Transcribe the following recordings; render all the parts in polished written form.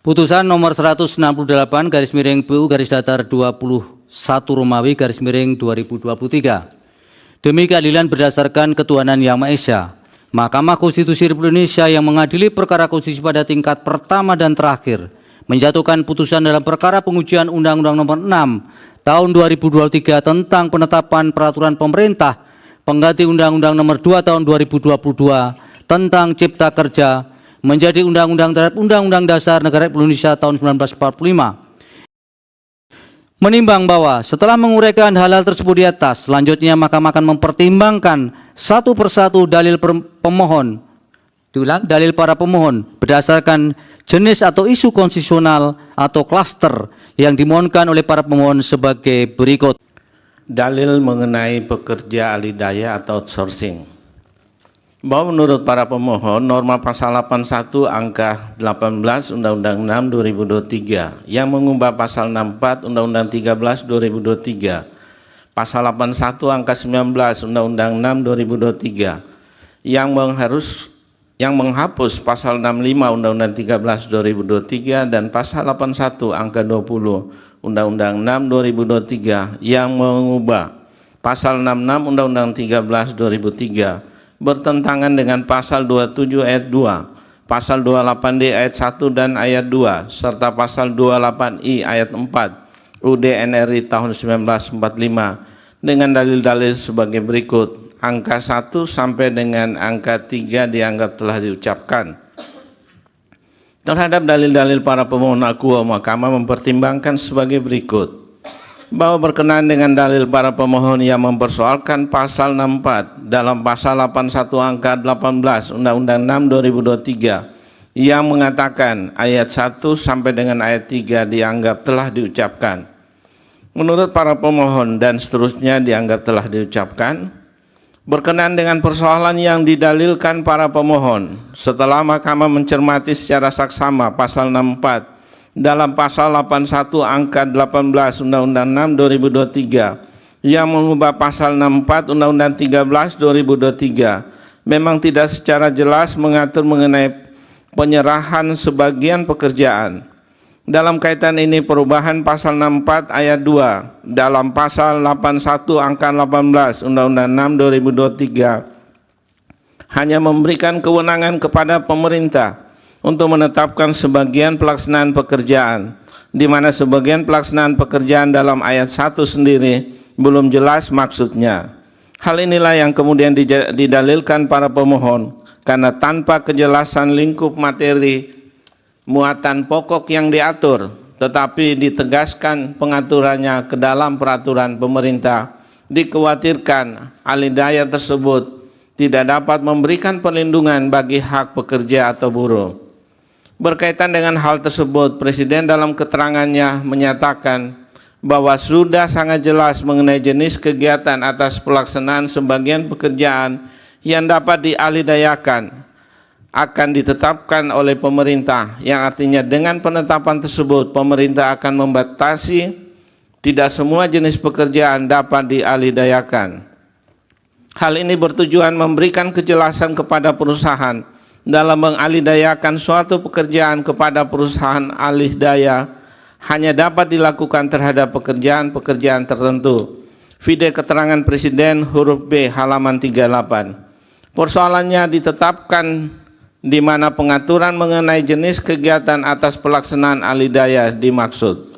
Putusan nomor 168 garis miring PU garis datar 21 Romawi garis miring 2023. Demi keadilan berdasarkan ketuhanan Yang Maha Esa, Mahkamah Konstitusi Republik Indonesia yang mengadili perkara konstitusi pada tingkat pertama dan terakhir menjatuhkan putusan dalam perkara pengujian Undang-Undang Nomor 6 Tahun 2023 tentang penetapan peraturan pemerintah pengganti Undang-Undang Nomor 2 Tahun 2022 tentang Cipta Kerja menjadi undang-undang terhadap Undang-Undang Dasar Negara Republik Indonesia tahun 1945. Menimbang bahwa setelah menguraikan hal-hal tersebut di atas, selanjutnya Mahkamah akan mempertimbangkan satu persatu dalil pemohon, dalil para pemohon berdasarkan jenis atau isu konstitusional atau klaster yang dimohonkan oleh para pemohon sebagai berikut. Dalil mengenai pekerja alih daya atau outsourcing. Bahwa menurut para pemohon, norma pasal 81 angka 18 Undang-Undang 6 2023 yang mengubah pasal 64 Undang-Undang 13 2023, pasal 81 angka 19 Undang-Undang 6 2023 yang menghapus pasal 65 Undang-Undang 13 2023 dan pasal 81 angka 20 Undang-Undang 6 2023 yang mengubah pasal 66 Undang-Undang 13 2003 bertentangan dengan pasal 27 ayat 2, pasal 28D ayat 1 dan ayat 2, serta pasal 28I ayat 4 UUD NRI tahun 1945 dengan dalil-dalil sebagai berikut. Angka 1 sampai dengan angka 3 dianggap telah diucapkan. Terhadap dalil-dalil para pemohon akuo, Mahkamah mempertimbangkan sebagai berikut. Bahwa berkenaan dengan dalil para pemohon yang mempersoalkan pasal 64 dalam pasal 81 angka 18 Undang-Undang 6 2023 yang mengatakan ayat 1 sampai dengan ayat 3 dianggap telah diucapkan. Menurut para pemohon dan seterusnya dianggap telah diucapkan. Berkenaan dengan persoalan yang didalilkan para pemohon setelah Mahkamah mencermati secara saksama pasal 64 dalam pasal 81 angka 18 Undang-Undang 6 2023 yang mengubah pasal 64 Undang-Undang 13 2023 memang tidak secara jelas mengatur mengenai penyerahan sebagian pekerjaan. Dalam kaitan ini perubahan pasal 64 ayat 2 dalam pasal 81 angka 18 Undang-Undang 6 2023 hanya memberikan kewenangan kepada pemerintah untuk menetapkan sebagian pelaksanaan pekerjaan, di mana sebagian pelaksanaan pekerjaan dalam ayat 1 sendiri belum jelas maksudnya. Hal inilah yang kemudian didalilkan para pemohon, karena tanpa kejelasan lingkup materi muatan pokok yang diatur, tetapi ditegaskan pengaturannya ke dalam peraturan pemerintah, dikhawatirkan alih daya tersebut tidak dapat memberikan perlindungan bagi hak pekerja atau buruh. Berkaitan dengan hal tersebut, Presiden dalam keterangannya menyatakan bahwa sudah sangat jelas mengenai jenis kegiatan atas pelaksanaan sebagian pekerjaan yang dapat dialihdayakan akan ditetapkan oleh pemerintah, yang artinya dengan penetapan tersebut pemerintah akan membatasi tidak semua jenis pekerjaan dapat dialihdayakan. Hal ini bertujuan memberikan kejelasan kepada perusahaan dalam mengalihdayakan suatu pekerjaan kepada perusahaan alih daya hanya dapat dilakukan terhadap pekerjaan-pekerjaan tertentu. Vide keterangan Presiden huruf B halaman 38. Persoalannya ditetapkan di mana pengaturan mengenai jenis kegiatan atas pelaksanaan alih daya dimaksud.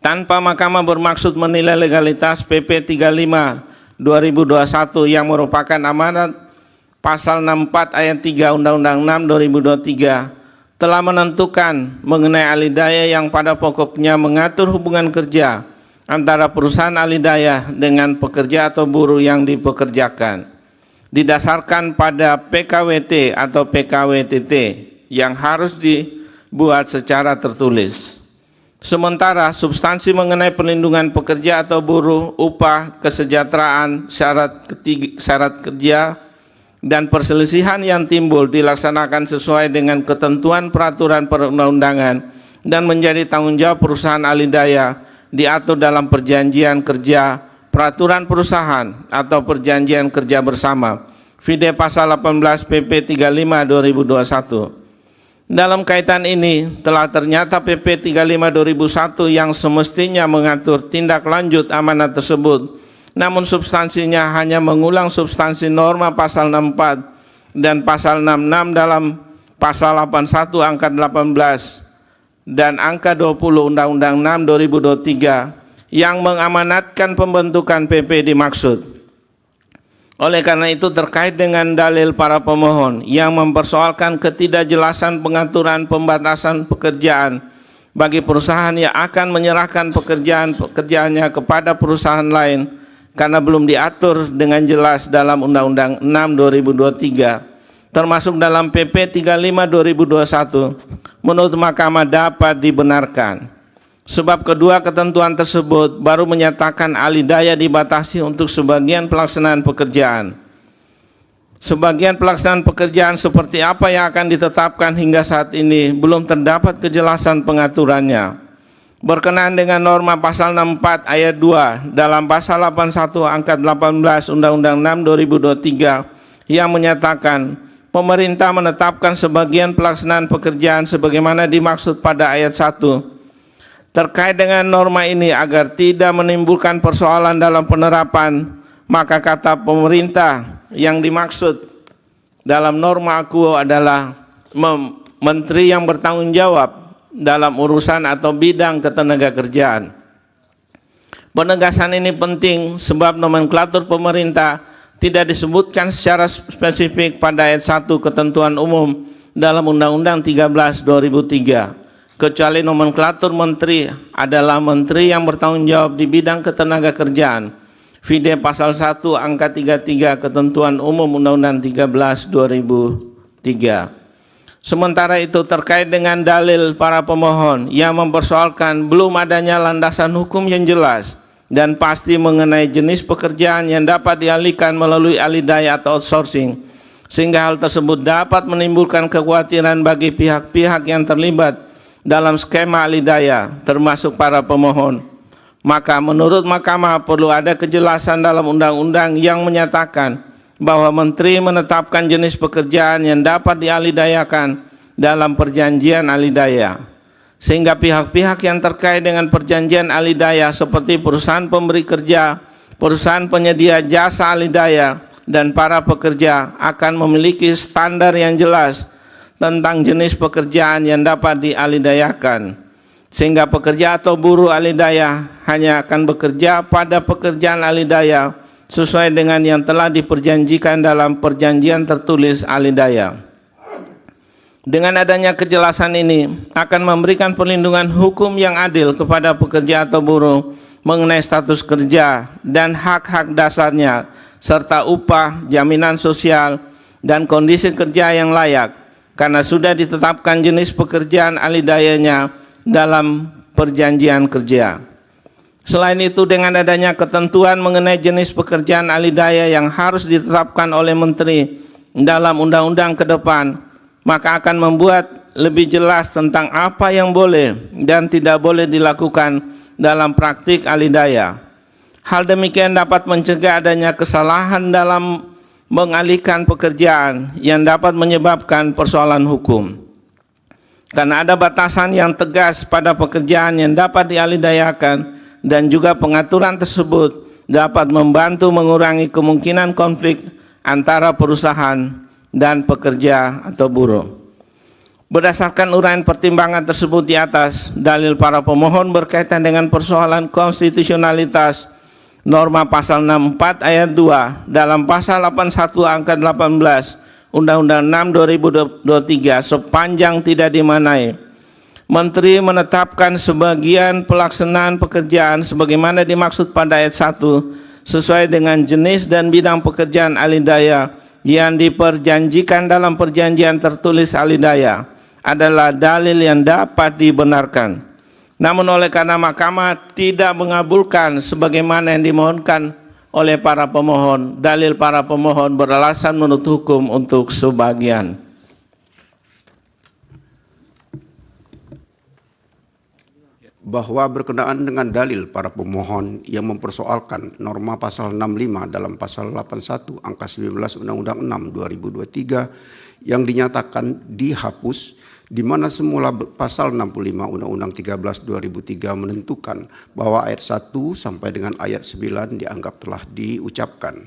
Tanpa Mahkamah bermaksud menilai legalitas PP 35 2021 yang merupakan amanat pasal 64 ayat 3 Undang-Undang 6 2023 telah menentukan mengenai alih daya yang pada pokoknya mengatur hubungan kerja antara perusahaan alih daya dengan pekerja atau buruh yang dipekerjakan, didasarkan pada PKWT atau PKWTT yang harus dibuat secara tertulis. Sementara substansi mengenai perlindungan pekerja atau buruh, upah, kesejahteraan, syarat kerja, dan perselisihan yang timbul dilaksanakan sesuai dengan ketentuan peraturan perundang-undangan dan menjadi tanggung jawab perusahaan alih daya diatur dalam perjanjian kerja, peraturan perusahaan atau perjanjian kerja bersama. Vide pasal 18 PP 35 2021. Dalam kaitan ini, telah ternyata PP 35/2001 yang semestinya mengatur tindak lanjut amanat tersebut, namun substansinya hanya mengulang substansi norma pasal 64 dan pasal 66 dalam pasal 81 angka 18 dan angka 20 Undang-Undang 6 2023 yang mengamanatkan pembentukan PP dimaksud. Oleh karena itu, terkait dengan dalil para pemohon yang mempersoalkan ketidakjelasan pengaturan pembatasan pekerjaan bagi perusahaan yang akan menyerahkan pekerjaannya kepada perusahaan lain karena belum diatur dengan jelas dalam Undang-Undang 6 2023, termasuk dalam PP 35/2021, menurut Mahkamah dapat dibenarkan. Sebab kedua ketentuan tersebut baru menyatakan alih daya dibatasi untuk sebagian pelaksanaan pekerjaan. Sebagian pelaksanaan pekerjaan seperti apa yang akan ditetapkan hingga saat ini belum terdapat kejelasan pengaturannya. Berkenaan dengan norma pasal 64 ayat 2 dalam pasal 81 angka 18 Undang-Undang 6 2023 yang menyatakan pemerintah menetapkan sebagian pelaksanaan pekerjaan sebagaimana dimaksud pada ayat 1. Terkait dengan norma ini agar tidak menimbulkan persoalan dalam penerapan, maka kata pemerintah yang dimaksud dalam norma akuo adalah menteri yang bertanggung jawab dalam urusan atau bidang ketenagakerjaan. Penegasan ini penting sebab nomenklatur pemerintah tidak disebutkan secara spesifik pada ayat 1 ketentuan umum dalam Undang-Undang 13/2003. Kecuali nomenklatur menteri adalah menteri yang bertanggung jawab di bidang ketenagakerjaan. Vide pasal 1 angka 33 ketentuan umum Undang-Undang 13/2003. Sementara itu, terkait dengan dalil para pemohon yang mempersoalkan belum adanya landasan hukum yang jelas dan pasti mengenai jenis pekerjaan yang dapat dialihkan melalui alih daya atau outsourcing, sehingga hal tersebut dapat menimbulkan kekhawatiran bagi pihak-pihak yang terlibat dalam skema alih daya, termasuk para pemohon. Maka menurut Mahkamah perlu ada kejelasan dalam undang-undang yang menyatakan bahwa menteri menetapkan jenis pekerjaan yang dapat dialidayakan dalam perjanjian alih daya, sehingga pihak-pihak yang terkait dengan perjanjian alih daya seperti perusahaan pemberi kerja, perusahaan penyedia jasa alih daya, dan para pekerja akan memiliki standar yang jelas tentang jenis pekerjaan yang dapat dialidayakan, sehingga pekerja atau buruh alih daya hanya akan bekerja pada pekerjaan alih daya sesuai dengan yang telah diperjanjikan dalam perjanjian tertulis alih daya. Dengan adanya kejelasan ini akan memberikan perlindungan hukum yang adil kepada pekerja atau buruh mengenai status kerja dan hak-hak dasarnya serta upah, jaminan sosial, dan kondisi kerja yang layak, karena sudah ditetapkan jenis pekerjaan alih dayanya dalam perjanjian kerja. Selain itu, dengan adanya ketentuan mengenai jenis pekerjaan alih daya yang harus ditetapkan oleh menteri dalam undang-undang ke depan, maka akan membuat lebih jelas tentang apa yang boleh dan tidak boleh dilakukan dalam praktik alih daya. Hal demikian dapat mencegah adanya kesalahan dalam mengalihkan pekerjaan yang dapat menyebabkan persoalan hukum. Karena ada batasan yang tegas pada pekerjaan yang dapat dialidayakan, dan juga pengaturan tersebut dapat membantu mengurangi kemungkinan konflik antara perusahaan dan pekerja atau buruh. Berdasarkan uraian pertimbangan tersebut di atas, dalil para pemohon berkaitan dengan persoalan konstitusionalitas norma pasal 64 ayat 2 dalam pasal 81 angka 18 Undang-Undang 6 2023 sepanjang tidak dimanai, menteri menetapkan sebagian pelaksanaan pekerjaan sebagaimana dimaksud pada ayat 1 sesuai dengan jenis dan bidang pekerjaan alih daya yang diperjanjikan dalam perjanjian tertulis alih daya adalah dalil yang dapat dibenarkan. Namun oleh karena Mahkamah tidak mengabulkan sebagaimana yang dimohonkan oleh para pemohon, dalil para pemohon beralasan menurut hukum untuk sebagian. Bahwa berkenaan dengan dalil para pemohon yang mempersoalkan norma pasal 65 dalam pasal 81 angka 19 Undang-Undang 6 2023 yang dinyatakan dihapus di mana semula pasal 65 Undang-Undang 13 2003 menentukan bahwa ayat 1 sampai dengan ayat 9 dianggap telah diucapkan.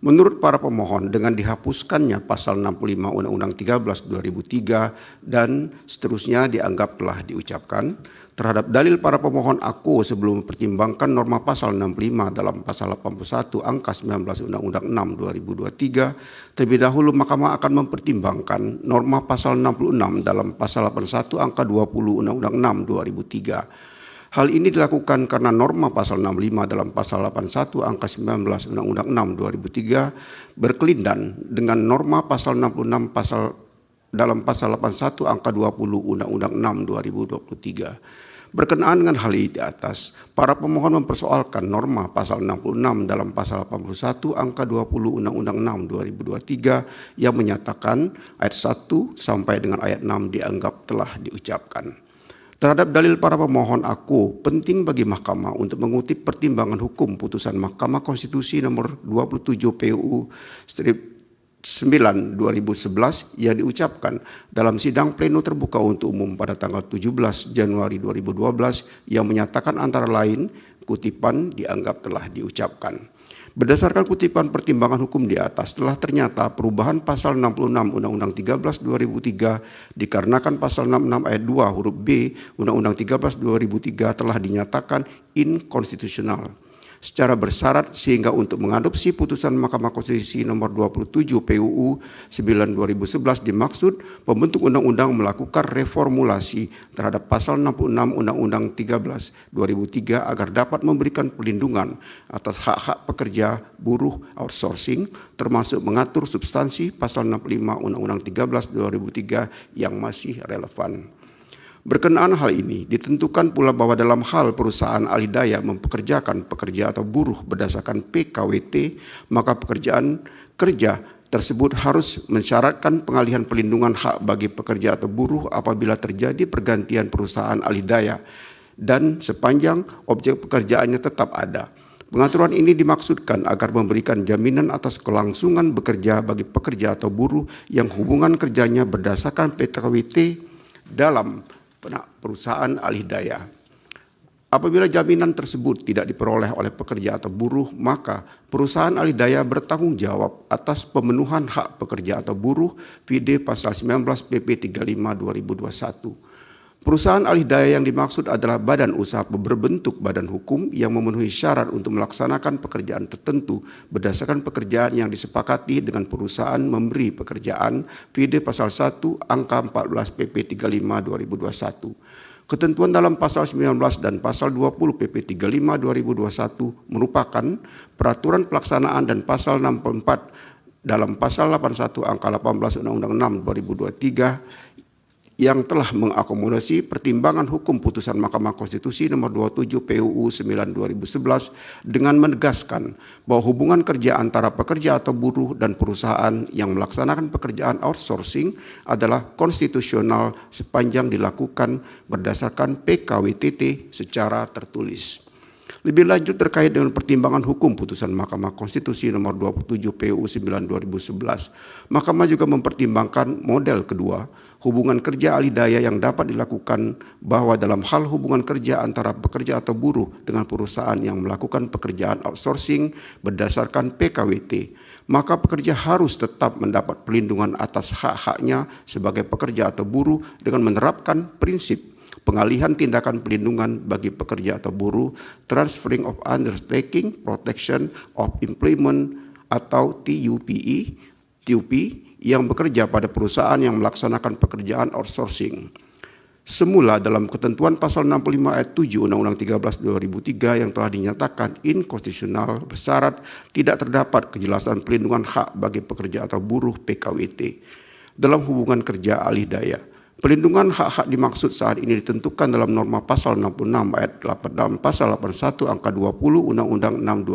Menurut para pemohon, dengan dihapuskannya pasal 65 Undang-Undang 13 2003 dan seterusnya dianggap telah diucapkan, terhadap dalil para pemohon aku sebelum mempertimbangkan norma pasal 65 dalam pasal 81 angka 19 Undang-Undang 6 2023, terlebih dahulu Mahkamah akan mempertimbangkan norma pasal 66 dalam pasal 81 angka 20 Undang-Undang 6 2003. Hal ini dilakukan karena norma pasal 65 dalam pasal 81 angka 19 Undang-Undang 6 2003 berkelindan dengan norma pasal 66 dalam pasal 81 angka 20 Undang-Undang 6 2023. Berkenaan dengan hal ini di atas, para pemohon mempersoalkan norma pasal 66 dalam pasal 81 angka 20 Undang-Undang 6 2023 yang menyatakan ayat 1 sampai dengan ayat 6 dianggap telah diucapkan. Terhadap dalil para pemohon aku, penting bagi Mahkamah untuk mengutip pertimbangan hukum putusan Mahkamah Konstitusi nomor 27 PUU 9 2011 yang diucapkan dalam sidang pleno terbuka untuk umum pada tanggal 17 Januari 2012 yang menyatakan antara lain kutipan dianggap telah diucapkan. Berdasarkan kutipan pertimbangan hukum di atas, telah ternyata perubahan pasal 66 Undang-Undang 13 2003 dikarenakan pasal 66 ayat 2 huruf B Undang-Undang 13 2003 telah dinyatakan inkonstitusional secara bersyarat, sehingga untuk mengadopsi putusan Mahkamah Konstitusi nomor 27 PUU 9 2011 dimaksud pembentuk undang-undang melakukan reformulasi terhadap pasal 66 Undang-Undang 13 2003 agar dapat memberikan perlindungan atas hak-hak pekerja buruh outsourcing, termasuk mengatur substansi pasal 65 Undang-Undang 13 2003 yang masih relevan. Berkenaan hal ini, ditentukan pula bahwa dalam hal perusahaan alih daya mempekerjakan pekerja atau buruh berdasarkan PKWT, maka pekerjaan kerja tersebut harus mensyaratkan pengalihan pelindungan hak bagi pekerja atau buruh apabila terjadi pergantian perusahaan alih daya dan sepanjang objek pekerjaannya tetap ada. Pengaturan ini dimaksudkan agar memberikan jaminan atas kelangsungan bekerja bagi pekerja atau buruh yang hubungan kerjanya berdasarkan PKWT dalam perusahaan alih daya. Apabila jaminan tersebut tidak diperoleh oleh pekerja atau buruh, maka perusahaan alih daya bertanggung jawab atas pemenuhan hak pekerja atau buruh vide pasal 19 PP 35 2021. Perusahaan alih daya yang dimaksud adalah badan usaha berbentuk badan hukum yang memenuhi syarat untuk melaksanakan pekerjaan tertentu berdasarkan pekerjaan yang disepakati dengan perusahaan memberi pekerjaan vide pasal 1 angka 14 PP 35 2021. Ketentuan dalam pasal 19 dan pasal 20 PP 35 2021 merupakan peraturan pelaksanaan dan pasal 64 dalam pasal 81 angka 18 Undang-Undang 6 2023 yang telah mengakomodasi pertimbangan hukum putusan Mahkamah Konstitusi nomor 27 PUU 9 2011 dengan menegaskan bahwa hubungan kerja antara pekerja atau buruh dan perusahaan yang melaksanakan pekerjaan outsourcing adalah konstitusional sepanjang dilakukan berdasarkan PKWT secara tertulis. Lebih lanjut terkait dengan pertimbangan hukum putusan Mahkamah Konstitusi nomor 27 PUU 9 2011, Mahkamah juga mempertimbangkan model kedua, hubungan kerja alih daya yang dapat dilakukan bahwa dalam hal hubungan kerja antara pekerja atau buruh dengan perusahaan yang melakukan pekerjaan outsourcing berdasarkan PKWT, maka pekerja harus tetap mendapat perlindungan atas hak-haknya sebagai pekerja atau buruh dengan menerapkan prinsip pengalihan tindakan perlindungan bagi pekerja atau buruh, transferring of undertaking, protection of employment atau TUP yang bekerja pada perusahaan yang melaksanakan pekerjaan outsourcing. Semula dalam ketentuan pasal 65 ayat 7 Undang-Undang 13 2003 yang telah dinyatakan inkonstitusional bersyarat tidak terdapat kejelasan perlindungan hak bagi pekerja atau buruh PKWT dalam hubungan kerja alih daya. Pelindungan hak-hak dimaksud saat ini ditentukan dalam norma pasal 66 ayat 8 dalam pasal 81 angka 20 Undang-Undang 6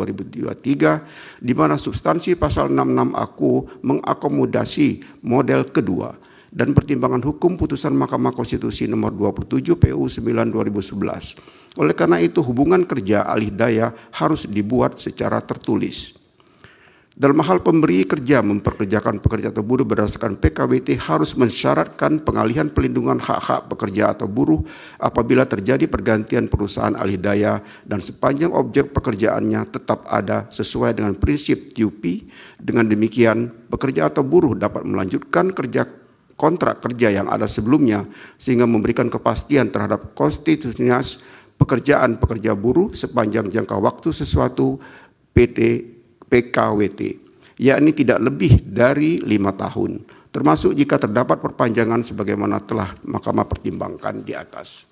2023 di mana substansi pasal 66 aku mengakomodasi model kedua dan pertimbangan hukum putusan Mahkamah Konstitusi nomor 27 PUU 9 2011. Oleh karena itu hubungan kerja alih daya harus dibuat secara tertulis. Dalam hal pemberi kerja memperkerjakan pekerja atau buruh berdasarkan PKWT harus mensyaratkan pengalihan pelindungan hak-hak pekerja atau buruh apabila terjadi pergantian perusahaan alih daya dan sepanjang objek pekerjaannya tetap ada sesuai dengan prinsip TUP. Dengan demikian, pekerja atau buruh dapat melanjutkan kontrak kerja yang ada sebelumnya sehingga memberikan kepastian terhadap konstitusionalitas pekerjaan pekerja buruh sepanjang jangka waktu sesuatu PKWT, yakni tidak lebih dari 5 tahun, termasuk jika terdapat perpanjangan sebagaimana telah Mahkamah pertimbangkan di atas.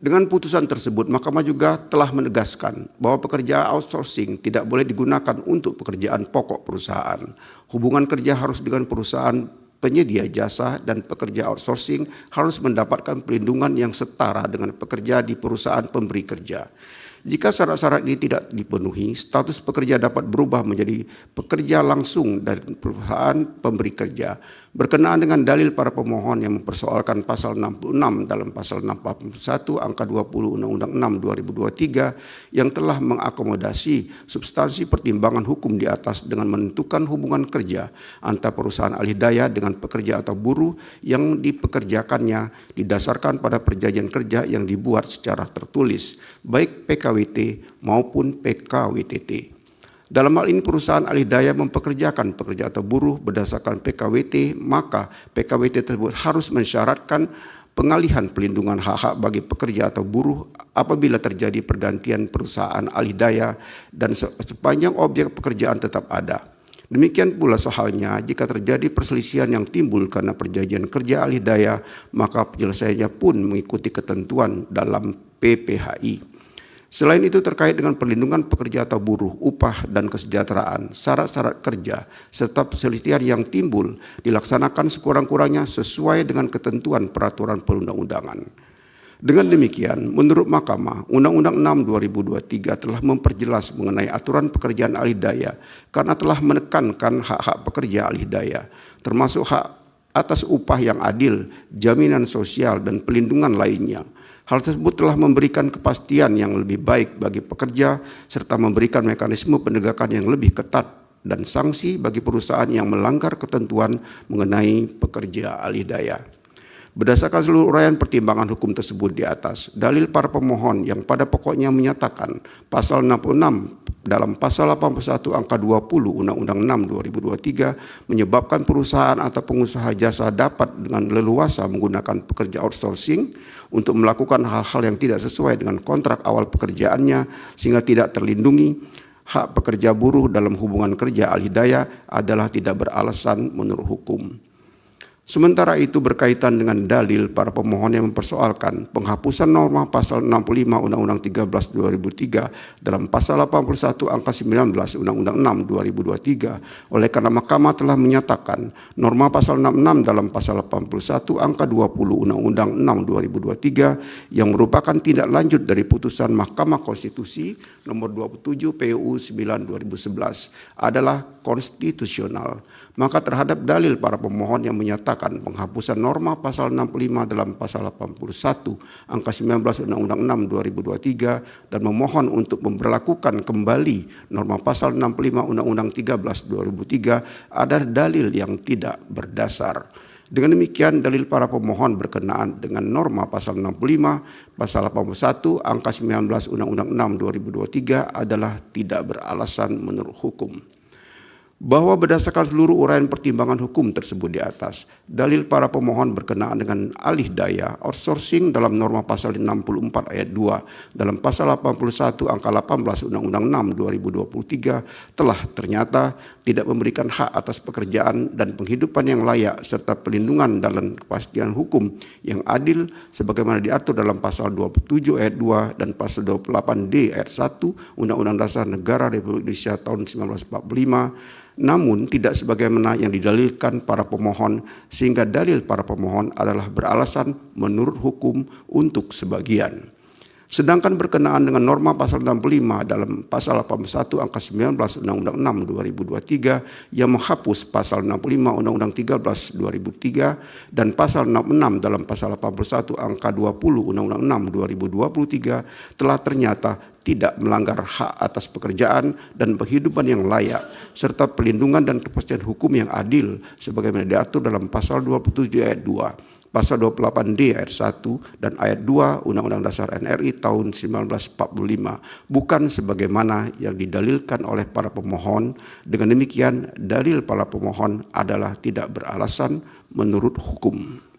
Dengan putusan tersebut, Mahkamah juga telah menegaskan bahwa pekerja outsourcing tidak boleh digunakan untuk pekerjaan pokok perusahaan. Hubungan kerja harus dengan perusahaan penyedia jasa dan pekerja outsourcing harus mendapatkan pelindungan yang setara dengan pekerja di perusahaan pemberi kerja. Jika syarat-syarat ini tidak dipenuhi, status pekerja dapat berubah menjadi pekerja langsung dari perusahaan pemberi kerja. Berkenaan dengan dalil para pemohon yang mempersoalkan pasal 66 dalam pasal 61 angka 20 Undang-Undang 6 2023 yang telah mengakomodasi substansi pertimbangan hukum di atas dengan menentukan hubungan kerja antara perusahaan alih daya dengan pekerja atau buruh yang dipekerjakannya didasarkan pada perjanjian kerja yang dibuat secara tertulis, baik PKWT maupun PKWTT. Dalam hal ini perusahaan alih daya mempekerjakan pekerja atau buruh berdasarkan PKWT, maka PKWT tersebut harus mensyaratkan pengalihan pelindungan hak-hak bagi pekerja atau buruh apabila terjadi pergantian perusahaan alih daya dan sepanjang objek pekerjaan tetap ada. Demikian pula soalnya jika terjadi perselisihan yang timbul karena perjanjian kerja alih daya, maka penyelesaiannya pun mengikuti ketentuan dalam PPHI. Selain itu terkait dengan perlindungan pekerja atau buruh, upah dan kesejahteraan, syarat-syarat kerja, serta perselisihan yang timbul dilaksanakan sekurang-kurangnya sesuai dengan ketentuan peraturan perundang-undangan. Dengan demikian, menurut Mahkamah, Undang-Undang 6 2023 telah memperjelas mengenai aturan pekerjaan alih daya karena telah menekankan hak-hak pekerja alih daya, termasuk hak atas upah yang adil, jaminan sosial, dan pelindungan lainnya. Hal tersebut telah memberikan kepastian yang lebih baik bagi pekerja serta memberikan mekanisme penegakan yang lebih ketat dan sanksi bagi perusahaan yang melanggar ketentuan mengenai pekerja alih daya. Berdasarkan seluruh uraian pertimbangan hukum tersebut di atas, dalil para pemohon yang pada pokoknya menyatakan pasal 66 dalam pasal 81 angka 20 Undang-Undang 6 2023 menyebabkan perusahaan atau pengusaha jasa dapat dengan leluasa menggunakan pekerja outsourcing untuk melakukan hal-hal yang tidak sesuai dengan kontrak awal pekerjaannya sehingga tidak terlindungi hak pekerja buruh dalam hubungan kerja alih daya adalah tidak beralasan menurut hukum. Sementara itu berkaitan dengan dalil para pemohon yang mempersoalkan penghapusan norma pasal 65 Undang-Undang 13 2003 dalam pasal 81 angka 19 Undang-Undang 6 2023 oleh karena Mahkamah telah menyatakan norma pasal 66 dalam pasal 81 angka 20 Undang-Undang 6 2023 yang merupakan tindak lanjut dari putusan Mahkamah Konstitusi nomor 27 PUU 9 2011 adalah konstitusional. Maka terhadap dalil para pemohon yang menyatakan penghapusan norma pasal 65 dalam pasal 81 angka 19 Undang-Undang 6 2023 dan memohon untuk memberlakukan kembali norma pasal 65 Undang-Undang 13 2003 ada dalil yang tidak berdasar. Dengan demikian dalil para pemohon berkenaan dengan norma pasal 65 pasal 81 angka 19 Undang-Undang 6 2023 adalah tidak beralasan menurut hukum. Bahwa berdasarkan seluruh uraian pertimbangan hukum tersebut di atas, dalil para pemohon berkenaan dengan alih daya outsourcing dalam norma pasal 64 ayat 2 dalam pasal 81 angka 18 Undang-Undang 6 2023 telah ternyata tidak memberikan hak atas pekerjaan dan penghidupan yang layak serta pelindungan dalam kepastian hukum yang adil sebagaimana diatur dalam pasal 27 ayat 2 dan pasal 28D ayat 1 Undang-Undang Dasar Negara Republik Indonesia tahun 1945, namun tidak sebagaimana yang didalilkan para pemohon sehingga dalil para pemohon adalah beralasan menurut hukum untuk sebagian. Sedangkan berkenaan dengan norma pasal 65 dalam pasal 81 angka 19 Undang-Undang 6 2023 yang menghapus pasal 65 Undang-Undang 13 2003 dan pasal 66 dalam pasal 81 angka 20 Undang-Undang 6 2023 telah ternyata tidak melanggar hak atas pekerjaan dan penghidupan yang layak serta pelindungan dan kepastian hukum yang adil sebagaimana diatur dalam pasal 27 ayat 2. Pasal 28D ayat 1 dan ayat 2 Undang-Undang Dasar NRI tahun 1945, bukan sebagaimana yang didalilkan oleh para pemohon. Dengan demikian, dalil para pemohon adalah tidak beralasan menurut hukum.